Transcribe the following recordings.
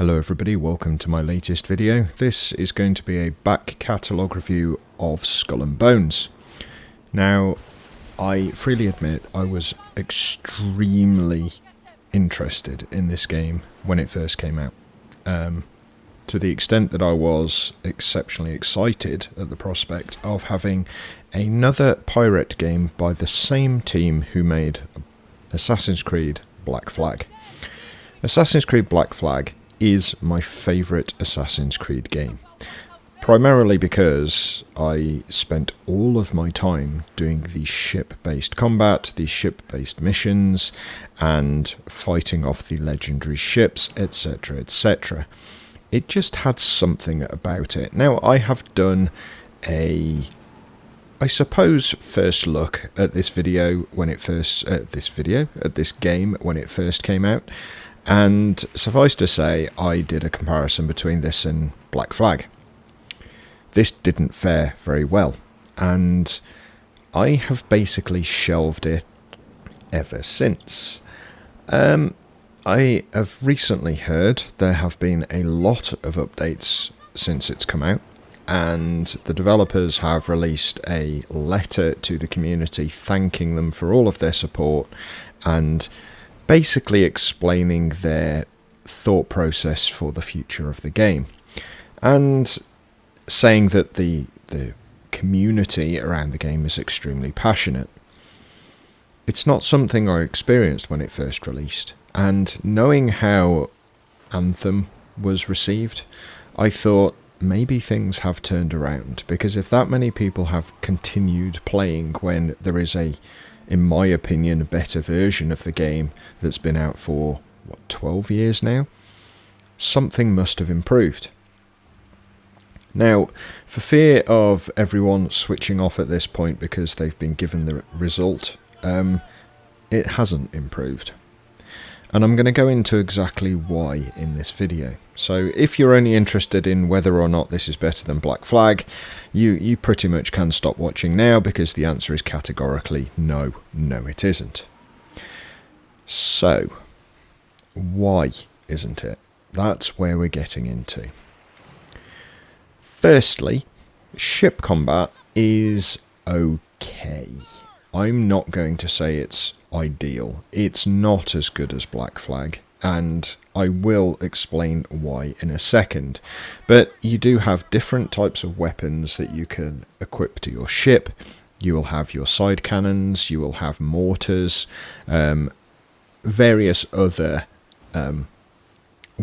Hello everybody, welcome to my latest video. This is going to be a back catalogue review of Skull and Bones. Now, I freely admit I was extremely interested in this game when it first came out. To the extent that I was exceptionally excited at the prospect of having another pirate game by the same team who made Assassin's Creed Black Flag. Assassin's Creed Black Flag is my favourite Assassin's Creed game, primarily because I spent all of my time doing the ship-based combat, the ship-based missions, and fighting off the legendary ships, etc, etc. It just had something about it. Now, I have done I suppose, first look at this video when it first, at this game when it first came out. And suffice to say, I did a comparison between this and Black Flag. This didn't fare very well, and I have basically shelved it ever since. I have recently heard there have been a lot of updates since it's come out, and the developers have released a letter to the community thanking them for all of their support and basically explaining their thought process for the future of the game, and saying that the community around the game is extremely passionate. It's not something I experienced when it first released, and knowing how Anthem was received, I thought maybe things have turned around, because if that many people have continued playing when there is in my opinion, a better version of the game that's been out for, 12 years now? Something must have improved. Now, for fear of everyone switching off at this point because they've been given the result, it hasn't improved. And I'm going to go into exactly why in this video. So if you're only interested in whether or not this is better than Black Flag, you pretty much can stop watching now, because the answer is categorically no, it isn't. So, why isn't it? That's where we're getting into. Firstly, ship combat is okay. I'm not going to say it's ideal. It's not as good as Black Flag, and I will explain why in a second. But you do have different types of weapons that you can equip to your ship. You will have your side cannons, you will have mortars, various other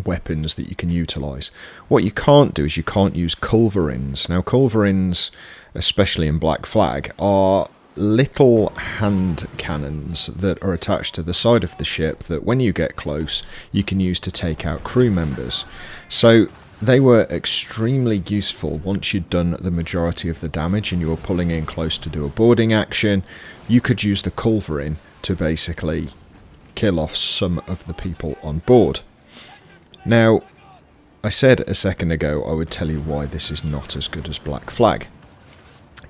weapons that you can utilise. What you can't do is you can't use culverins. Now, culverins, especially in Black Flag, are little hand cannons that are attached to the side of the ship that when you get close you can use to take out crew members. So they were extremely useful once you'd done the majority of the damage and you were pulling in close to do a boarding action. You could use the culverin to basically kill off some of the people on board. Now, I said a second ago I would tell you why this is not as good as Black Flag.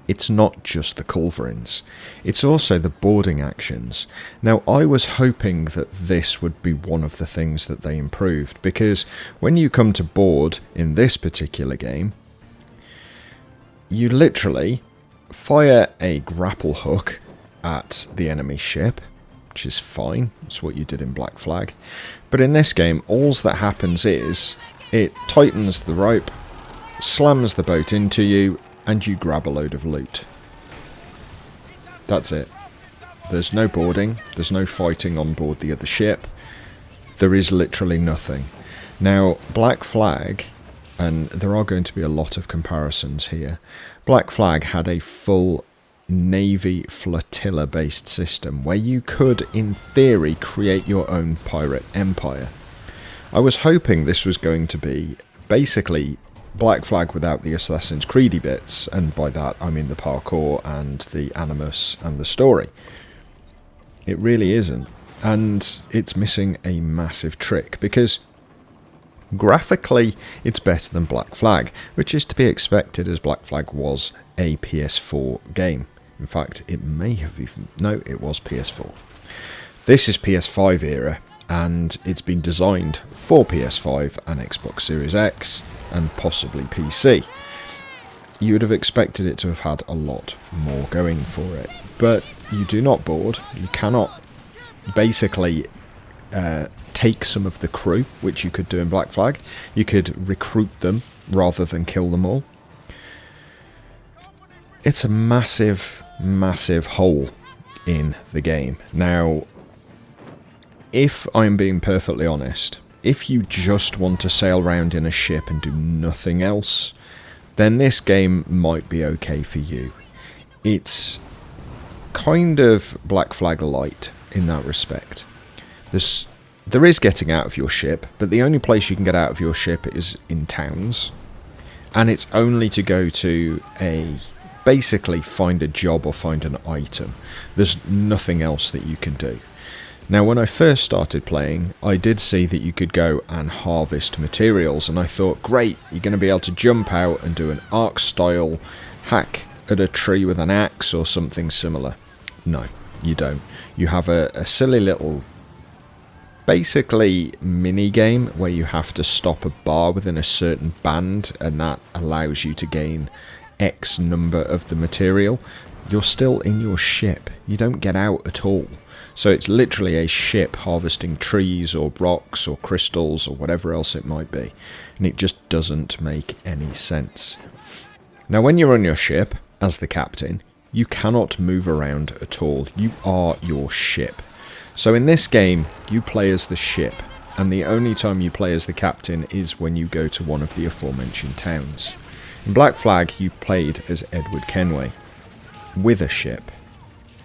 It's not just the culverins, it's also the boarding actions. Now, I was hoping that this would be one of the things that they improved, because when you come to board in this particular game, you literally fire a grapple hook at the enemy ship, which is fine, it's what you did in Black Flag. But in this game, all that happens is it tightens the rope, slams the boat into you, and you grab a load of loot. That's it. There's no boarding, there's no fighting on board the other ship. There is literally nothing. Now, Black Flag, and there are going to be a lot of comparisons here, Black Flag had a full Navy flotilla based system where you could, in theory, create your own pirate empire. I was hoping this was going to be basically Black Flag without the Assassin's Creedy bits, and by that I mean the parkour and the animus and the story. It really isn't, and it's missing a massive trick, because graphically it's better than Black Flag, which is to be expected as Black Flag was a PS4 game. In fact, it may have even... no, it was PS4. This is PS5 era, and it's been designed for PS5 and Xbox Series X and possibly PC. You would have expected it to have had a lot more going for it, but you do not board. You cannot basically take some of the crew, which you could do in Black Flag. You could recruit them rather than kill them all. It's a massive, massive hole in the game. Now, if I'm being perfectly honest, if you just want to sail around in a ship and do nothing else, then this game might be okay for you. It's kind of Black Flag light in that respect. There is getting out of your ship, but the only place you can get out of your ship is in towns. And it's only to go to basically find a job or find an item. There's nothing else that you can do. Now, when I first started playing, I did see that you could go and harvest materials, and I thought, great, you're going to be able to jump out and do an Ark style hack at a tree with an axe or something similar. No, you don't. You have a silly little, basically, mini game where you have to stop a bar within a certain band, and that allows you to gain X number of the material. You're still in your ship. You don't get out at all. So it's literally a ship harvesting trees or rocks or crystals or whatever else it might be. And it just doesn't make any sense. Now, when you're on your ship, as the captain, you cannot move around at all. You are your ship. So in this game, you play as the ship. And the only time you play as the captain is when you go to one of the aforementioned towns. In Black Flag, you played as Edward Kenway with a ship.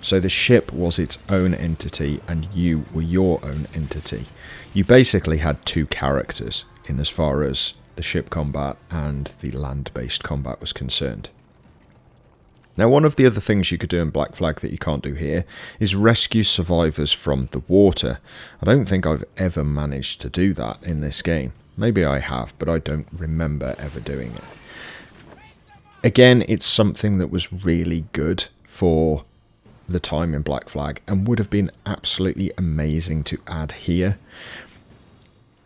So the ship was its own entity and you were your own entity. You basically had two characters in as far as the ship combat and the land-based combat was concerned. Now, one of the other things you could do in Black Flag that you can't do here is rescue survivors from the water. I don't think I've ever managed to do that in this game. Maybe I have, but I don't remember ever doing it. Again, it's something that was really good for the time in Black Flag and would have been absolutely amazing to add here.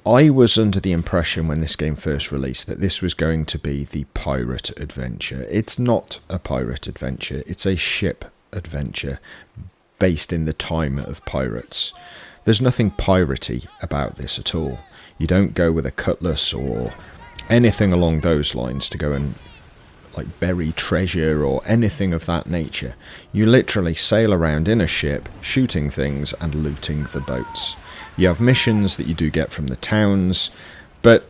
I was under the impression when this game first released that this was going to be the pirate adventure. It's not a pirate adventure, it's a ship adventure based in the time of pirates. There's nothing piratey about this at all. You don't go with a cutlass or anything along those lines to go and bury treasure or anything of that nature. You literally sail around in a ship, shooting things and looting the boats. You have missions that you do get from the towns, but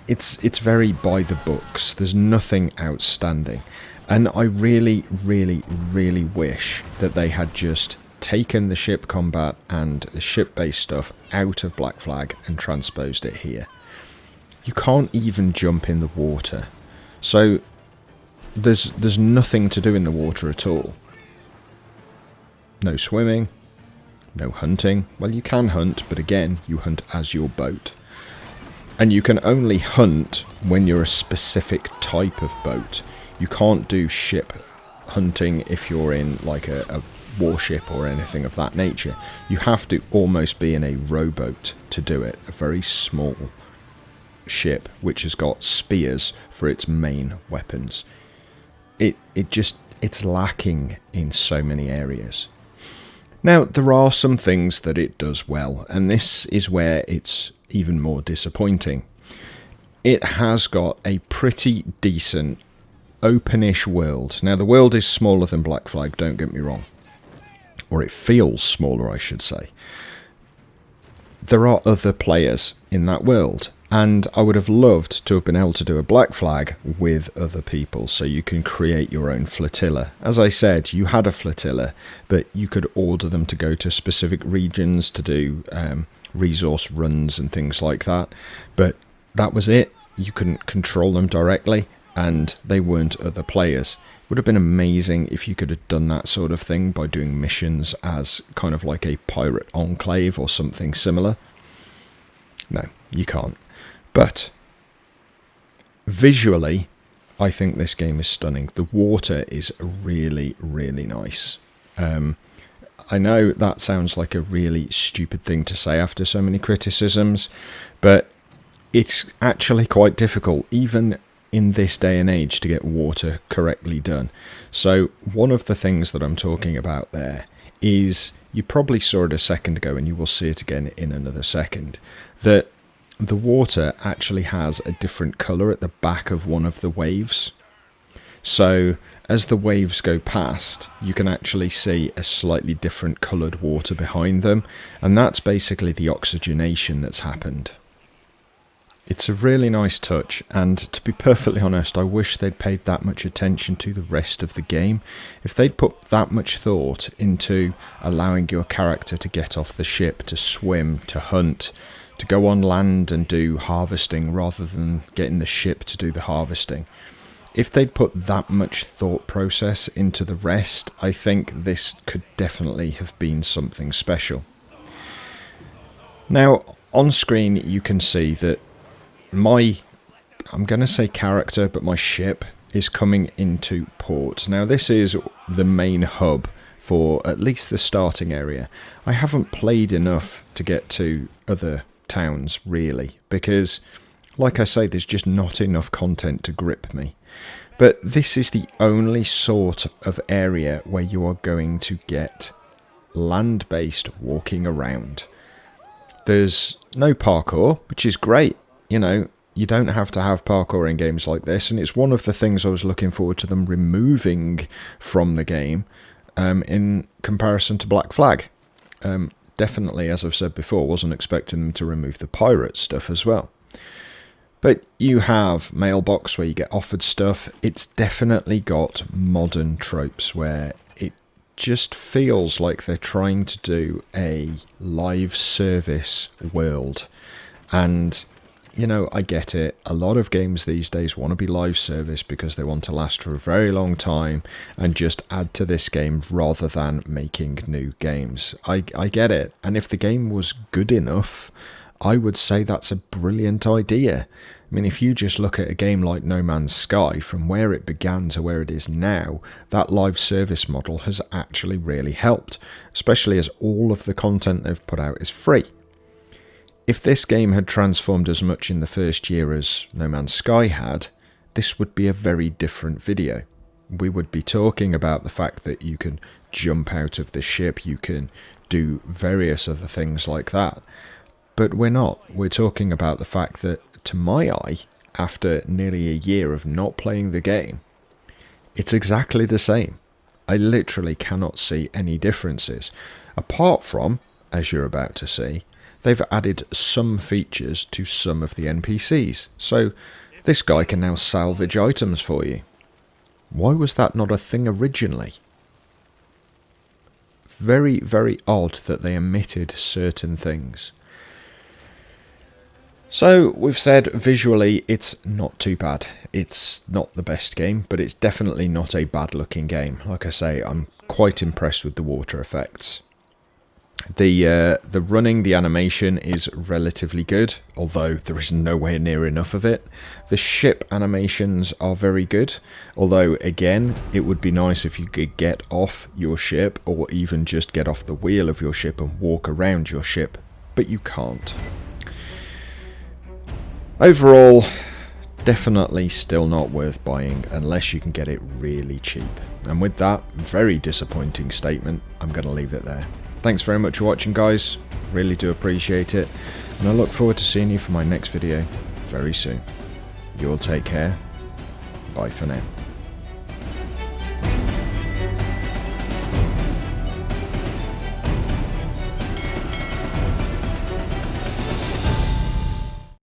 it's very by the books. There's nothing outstanding. And I really, really, really wish that they had just taken the ship combat and the ship-based stuff out of Black Flag and transposed it here. You can't even jump in the water. So there's nothing to do in the water at all. No swimming, no hunting. Well, you can hunt, but again, you hunt as your boat. And you can only hunt when you're a specific type of boat. You can't do ship hunting if you're in a warship or anything of that nature. You have to almost be in a rowboat to do it. A very small ship which has got spears for its main weapons. It's lacking in so many areas. Now, there are some things that it does well, and this is where it's even more disappointing. It has got a pretty decent openish world. Now, the world is smaller than Black Flag, don't get me wrong. Or it feels smaller, I should say. There are other players in that world, and I would have loved to have been able to do a Black Flag with other people, so you can create your own flotilla. As I said, you had a flotilla, but you could order them to go to specific regions to do resource runs and things like that, but that was it. You couldn't control them directly, and they weren't other players. It would have been amazing if you could have done that sort of thing by doing missions as kind of like a pirate enclave or something similar. No, you can't. But visually, I think this game is stunning. The water is really, really nice. I know that sounds like a really stupid thing to say after so many criticisms, but it's actually quite difficult, even in this day and age, to get water correctly done. So one of the things that I'm talking about there is, you probably saw it a second ago and you will see it again in another second, that the water actually has a different colour at the back of one of the waves. So as the waves go past, you can actually see a slightly different coloured water behind them, and that's basically the oxygenation that's happened. It's a really nice touch, and to be perfectly honest, I wish they'd paid that much attention to the rest of the game. If they'd put that much thought into allowing your character to get off the ship, to swim, to hunt, to go on land and do harvesting rather than getting the ship to do the harvesting. If they'd put that much thought process into the rest, I think this could definitely have been something special. Now, on screen you can see that I'm going to say character, but my ship is coming into port. Now this is the main hub for at least the starting area. I haven't played enough to get to other towns really, because like I say, there's just not enough content to grip me. But this is the only sort of area where you are going to get land-based walking around. There's no parkour, which is great. You know, you don't have to have parkour in games like this, and it's one of the things I was looking forward to them removing from the game in comparison to Black Flag. Definitely, as I've said before, wasn't expecting them to remove the pirate stuff as well. But you have mailbox where you get offered stuff. It's definitely got modern tropes where it just feels like they're trying to do a live service world. And, you know, I get it. A lot of games these days want to be live service because they want to last for a very long time and just add to this game rather than making new games. I get it. And if the game was good enough, I would say that's a brilliant idea. I mean, if you just look at a game like No Man's Sky, from where it began to where it is now, that live service model has actually really helped, especially as all of the content they've put out is free. If this game had transformed as much in the first year as No Man's Sky had, this would be a very different video. We would be talking about the fact that you can jump out of the ship, you can do various other things like that. But we're not. We're talking about the fact that, to my eye, after nearly a year of not playing the game, it's exactly the same. I literally cannot see any differences. Apart from, as you're about to see, they've added some features to some of the NPCs. So this guy can now salvage items for you. Why was that not a thing originally? Very, very odd that they omitted certain things. So, we've said visually it's not too bad. It's not the best game, but it's definitely not a bad looking game. Like I say, I'm quite impressed with the water effects. The running, the animation is relatively good, although there is nowhere near enough of it. The ship animations are very good, although again, it would be nice if you could get off your ship, or even just get off the wheel of your ship and walk around your ship, but you can't. Overall, definitely still not worth buying unless you can get it really cheap. And with that very disappointing statement, I'm going to leave it there. Thanks very much for watching, guys. Really do appreciate it. And I look forward to seeing you for my next video very soon. You all take care. Bye for now.